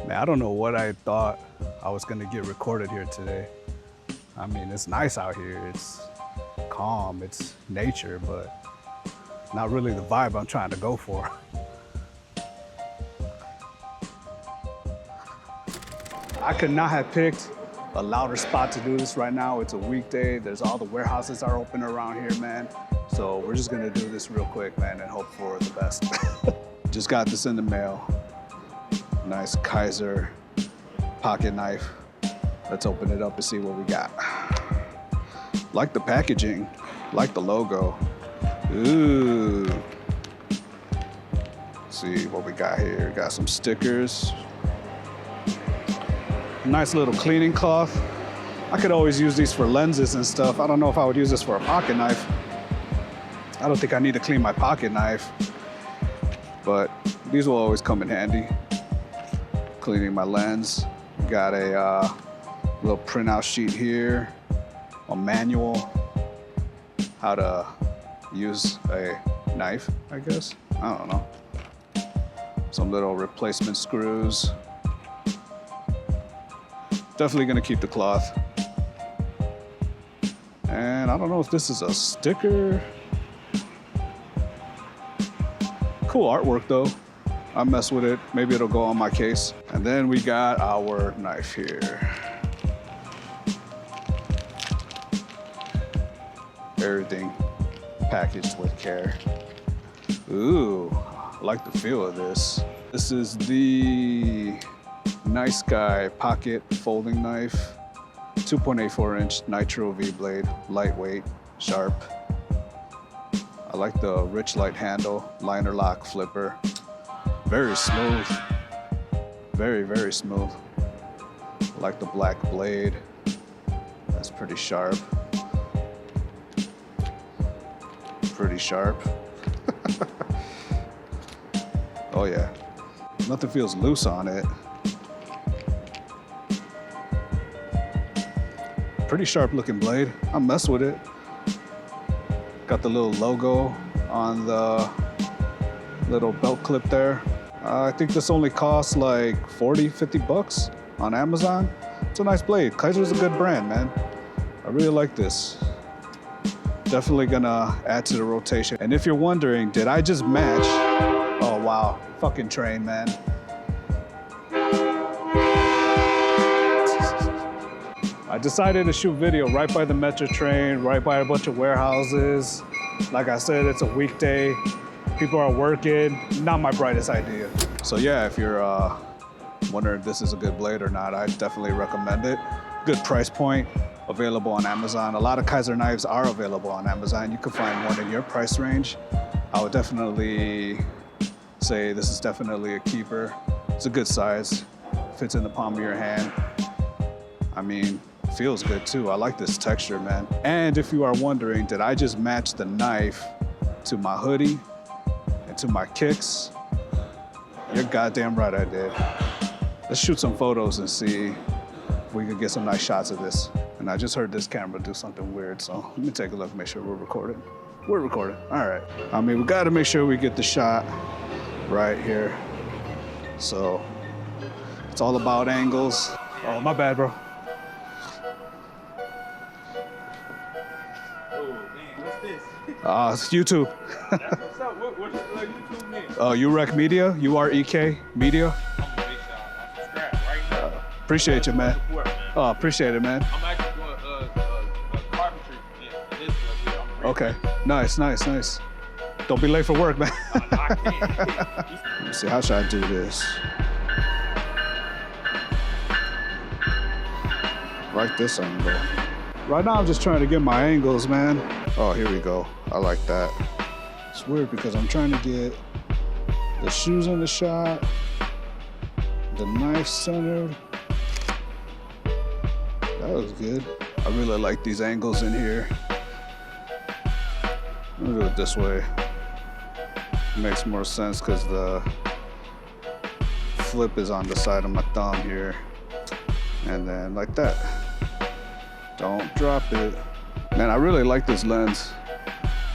Man, I don't know what I thought I was gonna get recorded here today. I mean, it's nice out here. It's calm, it's nature, but not really the vibe I'm trying to go for. I could not have picked a louder spot to do this right now. It's a weekday. There's all the warehouses are open around here, man. So we're just gonna do this real quick, man, and hope for the best. Just got this in the mail. Nice Kizer pocket knife. Let's open it up and see what we got. Like the packaging, like the logo. Ooh. Let's see what we got here. Got some stickers. Nice little cleaning cloth. I could always use these for lenses and stuff. I don't know if I would use this for a pocket knife. I don't think I need to clean my pocket knife, but these will always come in handy. Cleaning my lens. Got a little printout sheet here, a manual, how to use a knife, I guess. I don't know. Some little replacement screws. Definitely gonna keep the cloth. And I don't know if this is a sticker. Cool artwork though. I mess with it. Maybe it'll go on my case. And then we got our knife here. Everything packaged with care. Ooh, I like the feel of this. This is the Nice Guy pocket folding knife. 2.84 inch nitro V-blade, lightweight, sharp. I like the rich light handle, liner lock flipper. Very smooth, very, very smooth. I like the black blade. That's pretty sharp. Pretty sharp. Oh yeah, nothing feels loose on it. Pretty sharp looking blade. I mess with it. Got the little logo on the little belt clip there. I think this only costs like 40, 50 bucks on Amazon. It's a nice blade. Kizer's a good brand, man. I really like this. Definitely gonna add to the rotation. And if you're wondering, did I just match? Oh wow, fucking train, man. I decided to shoot video right by the metro train, right by a bunch of warehouses. Like I said, it's a weekday. People are working, not my brightest idea. So yeah, if you're wondering if this is a good blade or not, I definitely recommend it. Good price point, available on Amazon. A lot of Kizer knives are available on Amazon. You can find one in your price range. I would definitely say this is definitely a keeper. It's a good size, fits in the palm of your hand. I mean, feels good too. I like this texture, man. And if you are wondering, did I just match the knife to my hoodie and to my kicks? You're goddamn right I did. Let's shoot some photos and see if we can get some nice shots of this. And I just heard this camera do something weird, so let me take a look, make sure we're recording. We're recording, all right. I mean, we gotta make sure we get the shot right here. So it's all about angles. Oh, my bad, bro. It's YouTube. That's what's up. What does YouTube mean? UREC Media, UREK Media. I'm gonna make sure I subscribe right now. Appreciate you, man. Support, man. Oh, appreciate it, man. I'm actually doing carpentry in this one. I'm Okay, nice, nice, nice. Don't be late for work, man. I can't. Let me see, how should I do this? Like this angle. Right now, I'm just trying to get my angles, man. Oh, here we go. I like that. It's weird because I'm trying to get the shoes in the shot, the knife centered. That was good. I really like these angles in here. Let me do it this way. Makes more sense because the flip is on the side of my thumb here. And then like that. Don't drop it. Man, I really like this lens.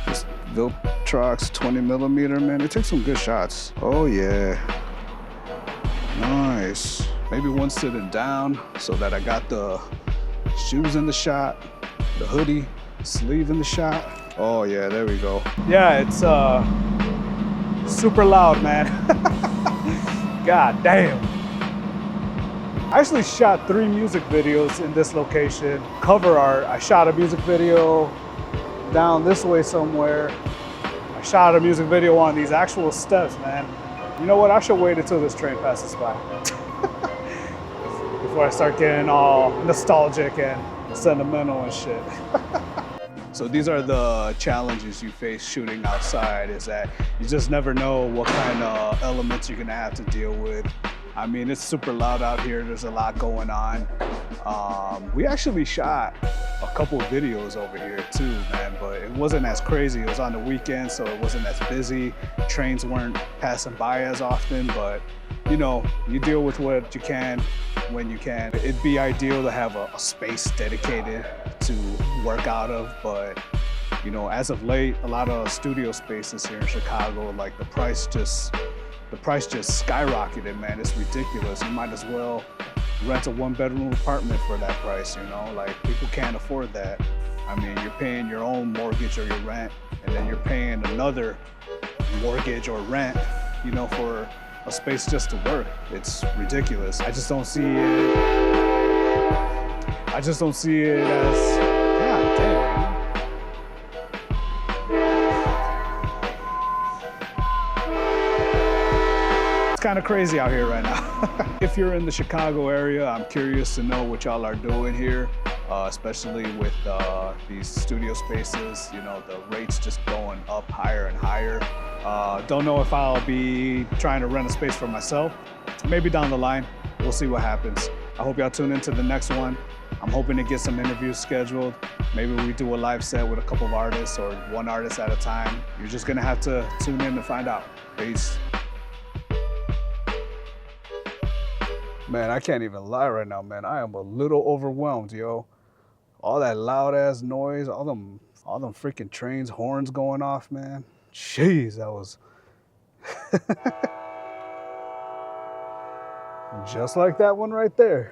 This Viltrox 20mm, man. It takes some good shots. Oh yeah. Nice. Maybe one sitting down so that I got the shoes in the shot, the hoodie, sleeve in the shot. Oh yeah, there we go. Yeah, it's super loud, man. God damn. I actually shot 3 music videos in this location. Cover art, I shot a music video down this way somewhere. I shot a music video on these actual steps, man. You know what, I should wait until this train passes by before I start getting all nostalgic and sentimental and shit. So these are the challenges you face shooting outside, is that you just never know what kind of elements you're gonna have to deal with. I mean, it's super loud out here. There's a lot going on. We actually shot a couple videos over here too, man, but it wasn't as crazy. It was on the weekend, so it wasn't as busy. Trains weren't passing by as often, but you know, you deal with what you can when you can. It'd be ideal to have a space dedicated to work out of, but you know, as of late, a lot of studio spaces here in Chicago, like the price just skyrocketed, man. It's ridiculous. You might as well rent a 1-bedroom apartment for that price, you know? Like, people can't afford that. I mean, you're paying your own mortgage or your rent, and then you're paying another mortgage or rent, you know, for a space just to work. It's ridiculous. I just don't see it as, God damn. It's kind of crazy out here right now. If you're in the Chicago area, I'm curious to know what y'all are doing here, especially with these studio spaces. You know, the rates just going up higher and higher. Don't know if I'll be trying to rent a space for myself. Maybe down the line, we'll see what happens. I hope y'all tune into the next one. I'm hoping to get some interviews scheduled. Maybe we do a live set with a couple of artists or one artist at a time. You're just gonna have to tune in to find out. Peace. Man, I can't even lie right now, man. I am a little overwhelmed, yo. All that loud ass noise, all them freaking trains, horns going off, man. Jeez, that was just like that one right there.